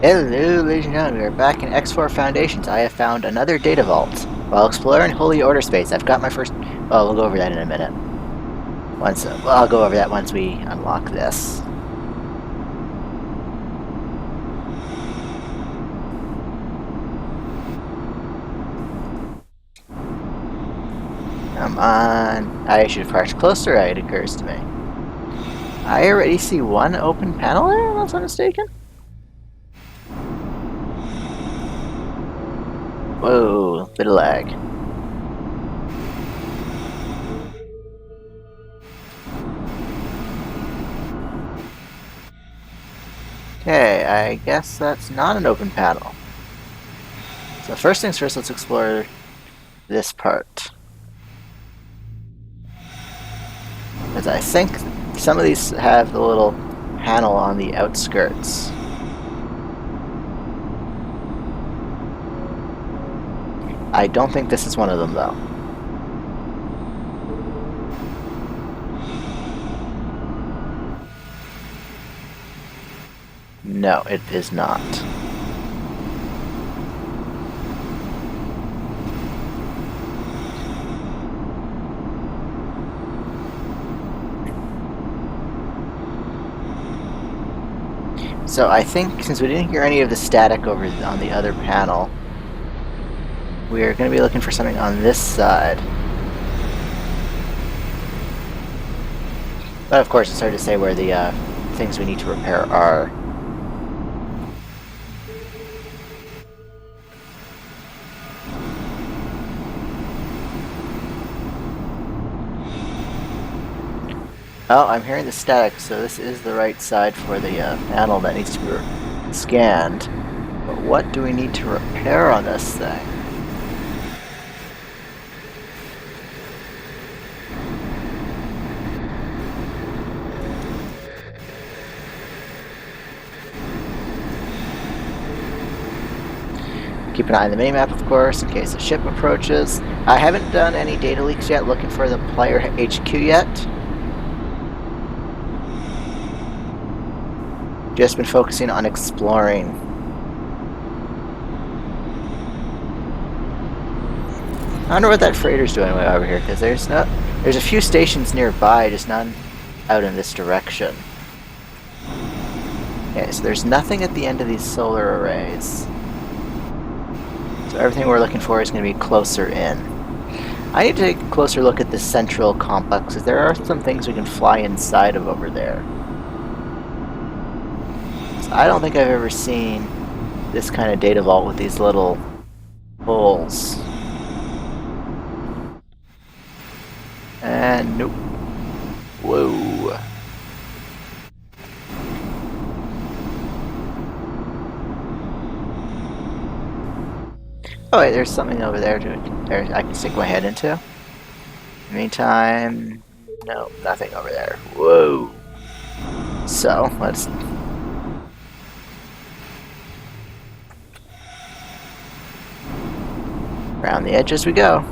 Hello, ladies and gentlemen, we are back in X4 Foundations. I have found another data vault. While exploring Holy Order space, I've got my first... Well, we'll go over that in a minute. I'll go over that once we unlock this. Come on. I should have parked closer, it occurs to me. I already see one open panel there, unless I'm mistaken. Whoa, bit of lag. Okay, I guess that's not an open panel. So first things first, let's explore this part. Because I think some of these have the little panel on the outskirts. I don't think this is one of them, though. No, it is not. So I think, since we didn't hear any of the static over on the other panel, we're going to be looking for something on this side. But of course, it's hard to say where the things we need to repair are. Oh, I'm hearing the static, so this is the right side for the panel that needs to be scanned. But what do we need to repair on this thing? Keep an eye on the minimap, of course, in case a ship approaches. I haven't done any data leaks yet, looking for the player HQ yet. Just been focusing on exploring. I wonder what that freighter's doing way over here, because there's a few stations nearby, just none out in this direction. Okay, so there's nothing at the end of these solar arrays. So everything we're looking for is going to be closer in. I need to take a closer look at this central complex, because there are some things we can fly inside of over there. So I don't think I've ever seen this kind of data vault with these little holes. And nope. Whoa. Oh wait, there's something over there I can stick my head into. In the meantime, no, nothing over there. Whoa. So, let's... around the edge as we go.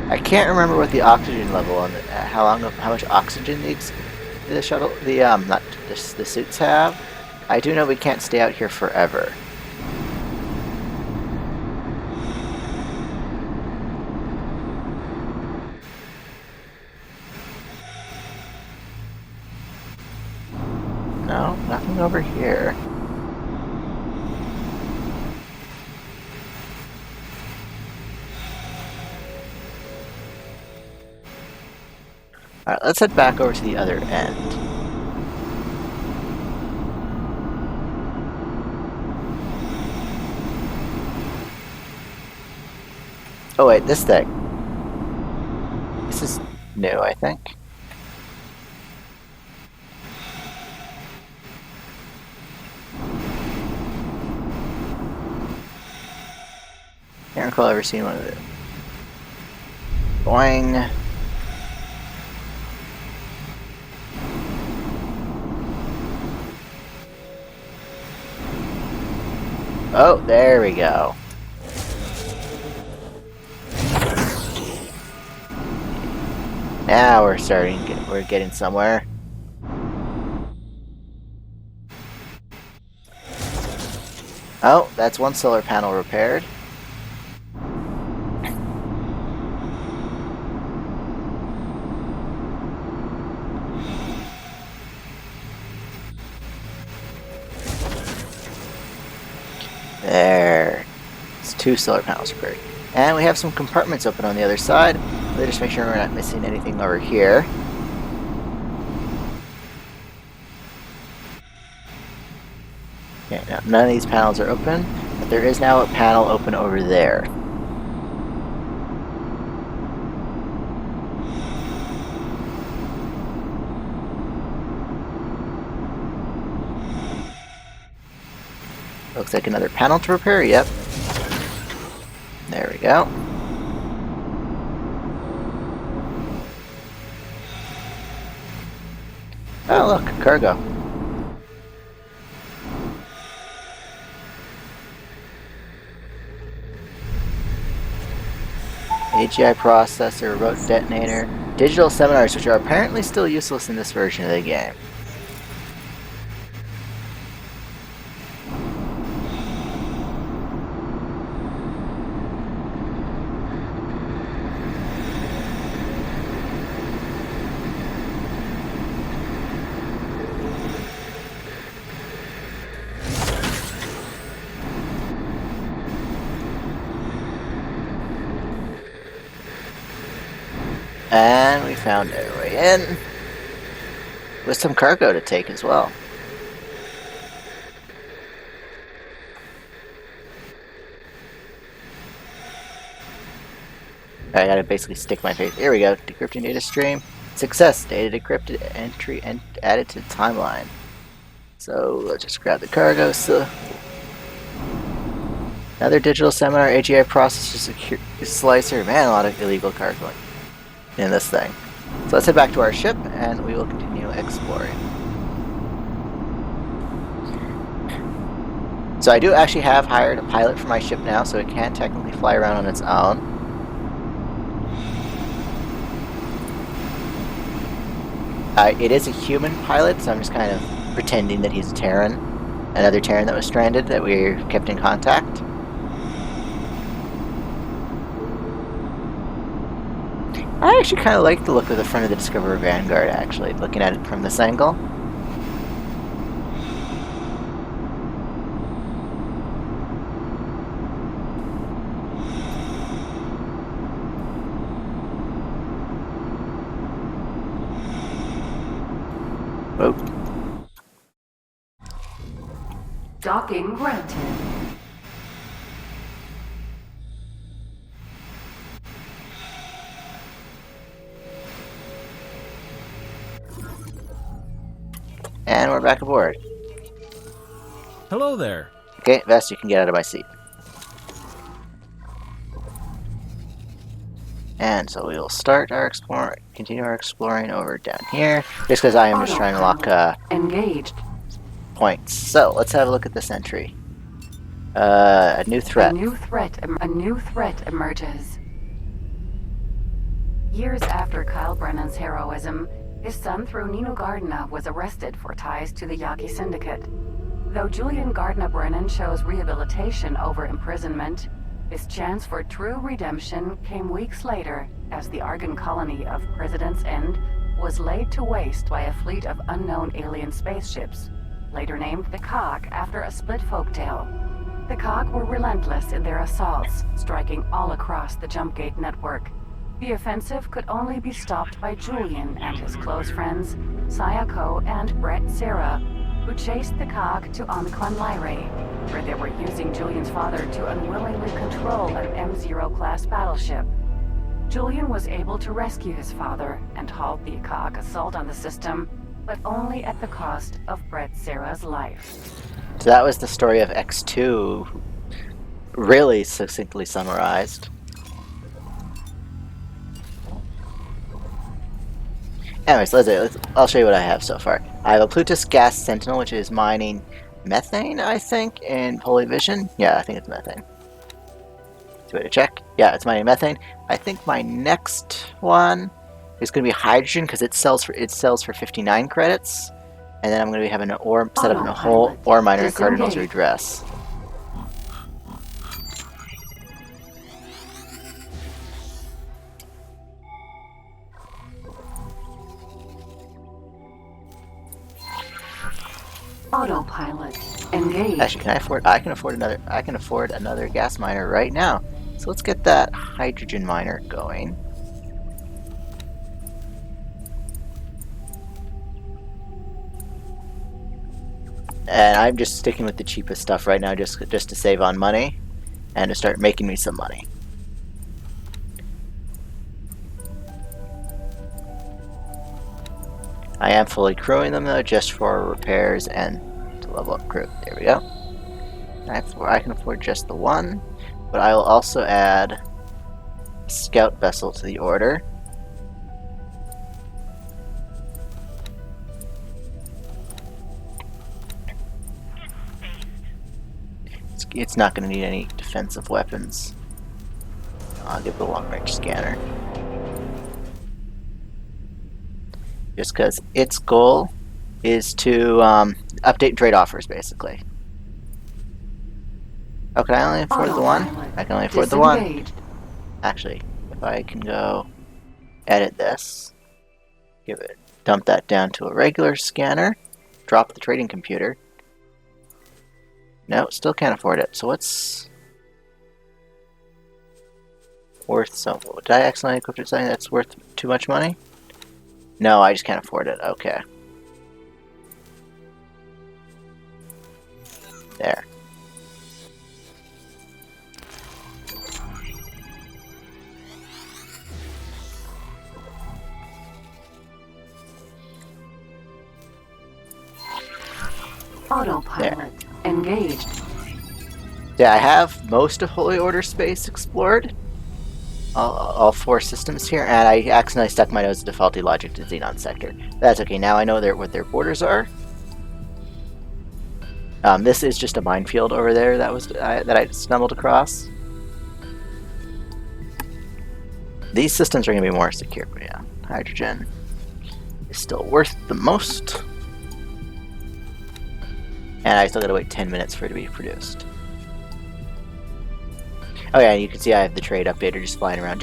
I can't remember what the oxygen level on the, how much oxygen the shuttle, the suits have. I do know we can't stay out here forever. No, nothing over here. Alright, let's head back over to the other end. Oh wait, this thing. This is new, I think. Can't recall ever seeing one of it. Boing. Oh, there we go. Now we're we're getting somewhere. Oh, that's one solar panel repaired. There. It's 2 solar panels repaired. And we have some compartments open on the other side. Let's just make sure we're not missing anything over here. Okay, now none of these panels are open, but there is now a panel open over there. Looks like another panel to repair, yep. There we go. Oh look, cargo. AGI processor, remote detonator, digital seminars, which are apparently still useless in this version of the game. And we found our way in, with some cargo to take as well. I gotta basically stick my face. Here we go. Decrypting data stream. Success. Data decrypted. Entry and added to the timeline. So let's just grab the cargo. So another digital seminar. AGI processor secure slicer. Man, a lot of illegal cargo in this thing. So let's head back to our ship and we will continue exploring. So I do actually have hired a pilot for my ship now, so it can technically fly around on its own. It is a human pilot, so I'm just kind of pretending that he's a Terran. Another Terran that was stranded that we kept in contact. I actually kind of like the look of the front of the Discoverer Vanguard, actually, looking at it from this angle. Oh. Docking granted. And we're back aboard. Hello there. Okay, Vest, you can get out of my seat. And so we will start our continue our exploring over down here, just because I am just trying to lock engaged points. So let's have a look at this entry. A new threat. A new threat emerges. Years after Kyle Brennan's heroism, his son through Nino Gardner was arrested for ties to the Yaqui Syndicate. Though Julian Gardner Brennan chose rehabilitation over imprisonment, his chance for true redemption came weeks later as the Argon colony of President's End was laid to waste by a fleet of unknown alien spaceships, later named the Kha'ak after a split folktale. The Kha'ak were relentless in their assaults, striking all across the Jumpgate network. The offensive could only be stopped by Julian and his close friends, Sayako and Brett Serra, who chased the Kha'ak to Omicron Lyrae, where they were using Julian's father to unwillingly control an M0 class battleship. Julian was able to rescue his father and halt the Kha'ak assault on the system, but only at the cost of Brett Serra's life. So that was the story of X2, really succinctly summarized. Anyways, I'll show you what I have so far. I have a Plutus Gas Sentinel, which is mining methane, I think, in Polyvision. Yeah, I think it's methane. So wait to check. Yeah, it's mining methane. I think my next one is going to be hydrogen because it sells for 59 credits, and then I'm going to be having an ore set up in a whole ore miner in Cardinal's Redress. Autopilot engaged. Actually, I can afford another gas miner right now. So let's get that hydrogen miner going. And I'm just sticking with the cheapest stuff right now, just to save on money and to start making me some money. I am fully crewing them though, just for repairs and to level up crew. There we go. I can afford just the one, but I will also add a scout vessel to the order. It's not going to need any defensive weapons. I'll give it a long-range scanner. Just because its goal is to update trade offers, basically. Oh, can I only afford the one? I can only afford the one. Actually, if I can go edit this, dump that down to a regular scanner, drop the trading computer. No, still can't afford it. So what's worth some? Did I accidentally equip it something that's worth too much money? No, I just can't afford it. Okay. There. Autopilot engaged. Yeah, I have most of Holy Order space explored. All 4 systems here, and I accidentally stuck my nose to faulty logic to Xenon Sector. That's okay, now I know what their borders are. This is just a minefield over there that I stumbled across. These systems are going to be more secure, but yeah, hydrogen is still worth the most. And I still gotta wait 10 minutes for it to be produced. Oh yeah, you can see I have the trade updater just flying around.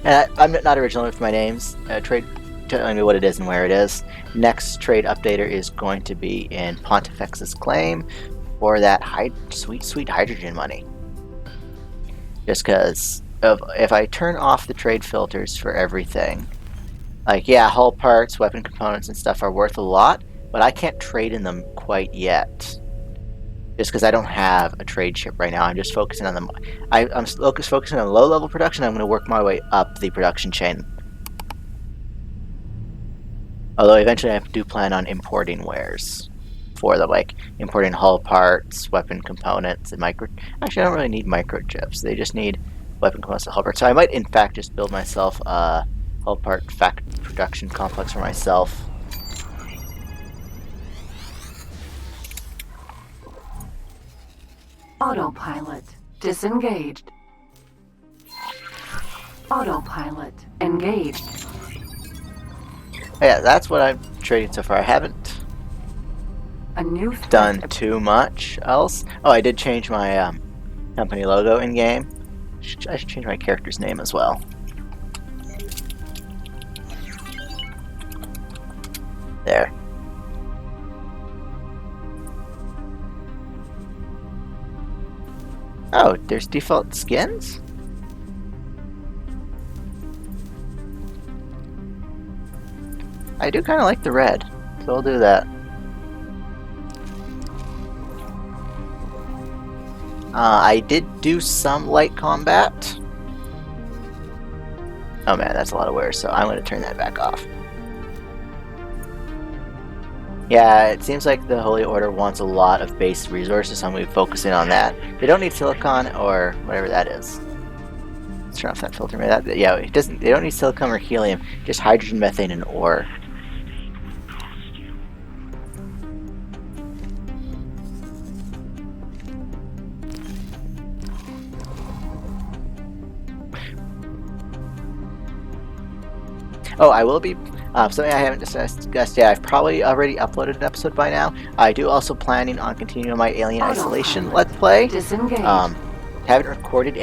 I'm not original with my names. Trade telling me what it is and where it is. Next trade updater is going to be in Pontifex's claim for that sweet hydrogen money. Just because if I turn off the trade filters for everything, like yeah, hull parts, weapon components, and stuff are worth a lot, but I can't trade in them quite yet. Just because I don't have a trade ship right now. I'm just focusing on them. I'm focusing on low-level production. I'm going to work my way up the production chain. Although eventually I do plan on importing wares for them, like importing hull parts, weapon components, and micro... Actually, I don't really need microchips. They just need weapon components and hull parts. So I might, in fact, just build myself a hull part production complex for myself. Autopilot disengaged. Autopilot engaged. Yeah, that's what I've traded so far. I haven't done too much else. Oh, I did change my company logo in game. I should change my character's name as well. There. Oh, there's default skins? I do kind of like the red, so I'll do that. I did do some light combat. Oh man, that's a lot of wares, so I'm going to turn that back off. Yeah, it seems like the Holy Order wants a lot of base resources, so I'm going to be focusing on that. They don't need silicon or whatever that is. Let's turn off that filter. Yeah, it doesn't. They don't need silicon or helium, just hydrogen, methane, and ore. Oh, I will be. Something I haven't discussed yet. I've probably already uploaded an episode by now. I do also planning on continuing my Alien Isolation Let's Play. Disengage. Haven't recorded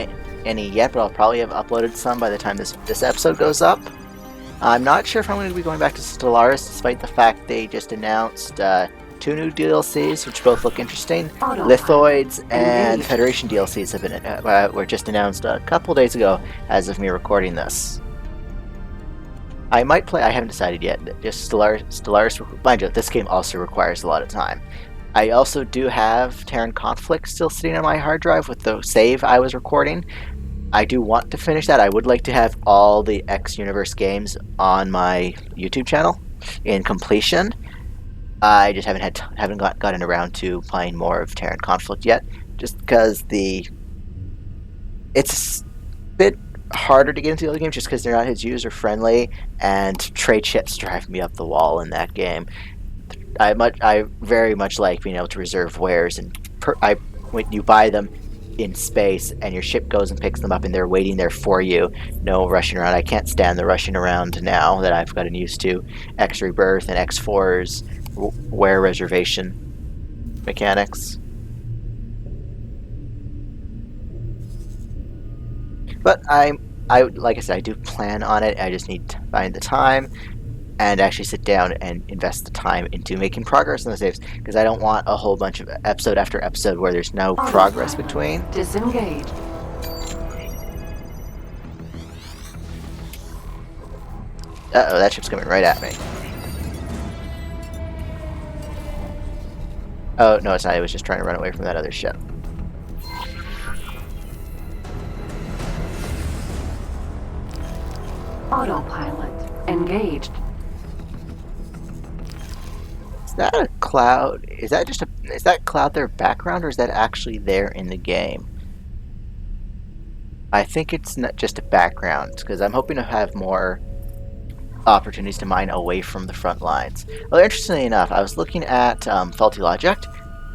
any yet, but I'll probably have uploaded some by the time this episode goes up. I'm not sure if I'm going to be going back to Stellaris, despite the fact they just announced 2 new DLCs, which both look interesting. Lithoids and Federation DLCs have been were just announced a couple days ago, as of me recording this. I might play. I haven't decided yet. Just Stellaris. Mind you, this game also requires a lot of time. I also do have Terran Conflict still sitting on my hard drive with the save I was recording. I do want to finish that. I would like to have all the X Universe games on my YouTube channel in completion. I just haven't gotten around to playing more of Terran Conflict yet, just because it's a bit harder to get into the other games just because they're not as user friendly, and trade ships drive me up the wall in that game. I very much like being able to reserve wares, and when you buy them in space and your ship goes and picks them up and they're waiting there for you, no rushing around. I can't stand the rushing around now that I've gotten used to X Rebirth and X4's ware reservation mechanics. But I like I said, I do plan on it. I just need to find the time and actually sit down and invest the time into making progress on the saves, because I don't want a whole bunch of episode after episode where there's no progress between. Disengage. Uh-oh, that ship's coming right at me. Oh, no, it's not. It was just trying to run away from that other ship. Autopilot engaged. Is that a cloud? Is that cloud their background, or is that actually there in the game? I think it's not just a background, because I'm hoping to have more opportunities to mine away from the front lines. Well, interestingly enough, I was looking at Faulty Logic.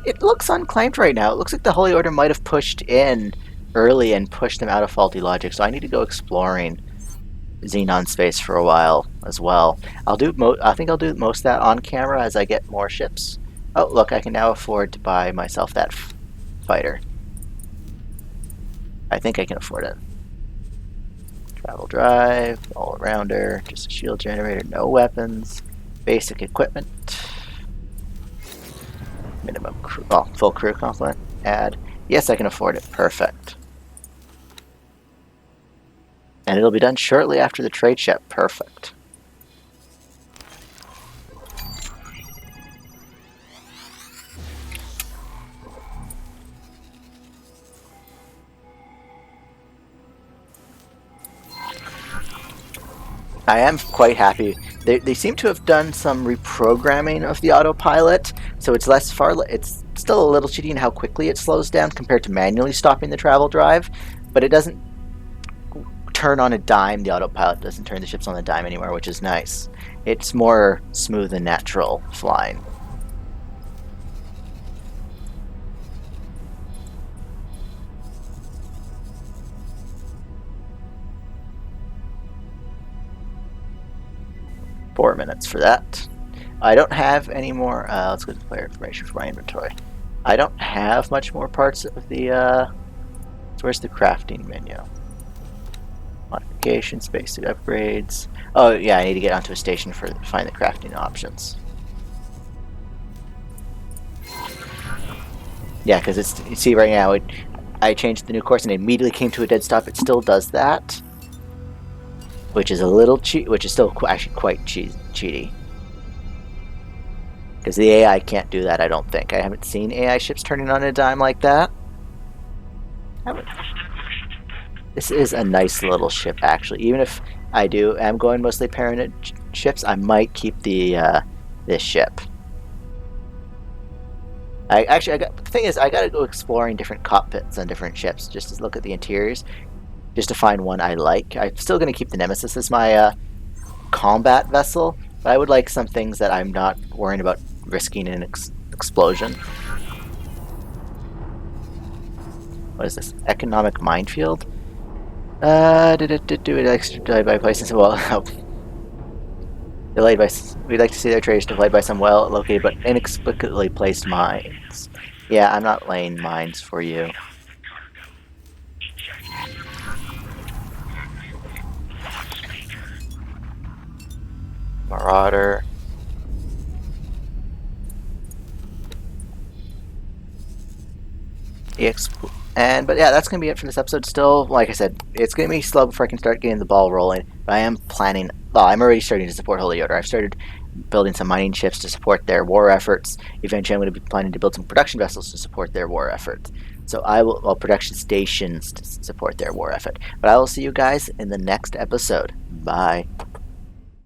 It looks unclaimed right now. It looks like the Holy Order might have pushed in early and pushed them out of Faulty Logic, so I need to go exploring Xenon space for a while as well. I think I'll do most of that on camera as I get more ships. Oh, look, I can now afford to buy myself that fighter. I think I can afford it. Travel drive, all-rounder, just a shield generator, no weapons, basic equipment, minimum crew, full crew complement, add. Yes, I can afford it. Perfect. And it'll be done shortly after the trade ship. Perfect. I am quite happy. They seem to have done some reprogramming of the autopilot, so it's it's still a little cheaty in how quickly it slows down compared to manually stopping the travel drive, but it doesn't turn on a dime. The autopilot doesn't turn the ships on a dime anymore, which is nice. It's more smooth and natural flying. Four minutes for that. I don't have any more. Let's go to player information for my inventory. I don't have much more parts of the. So where's the crafting menu? Modifications, basic upgrades. Oh yeah, I need to get onto a station to find the crafting options. Yeah, because it's, you see right now, I changed the new course and it immediately came to a dead stop. It still does that, which is a little which is still actually quite cheaty. Because the AI can't do that, I don't think. I haven't seen AI ships turning on a dime like that. This is a nice little ship, actually. Even if I am going mostly paranoid ships, I might keep the this ship. The thing is, I gotta go exploring different cockpits on different ships just to look at the interiors, just to find one I like. I'm still gonna keep the Nemesis as my combat vessel, but I would like some things that I'm not worrying about risking an explosion. What is this? Economic minefield? Did it do it extra by placing? Well, We'd like to see their traders delayed by some well-located but inexplicably placed mines. Yeah, I'm not laying mines for you. Marauder. But yeah, that's gonna be it for this episode. Still, like I said, it's gonna be slow before I can start getting the ball rolling. But I am planning. Well, I'm already starting to support Holy Order. I've started building some mining ships to support their war efforts. Eventually, I'm going to be planning to build some production vessels to support their war effort. So production stations to support their war effort. But I will see you guys in the next episode. Bye.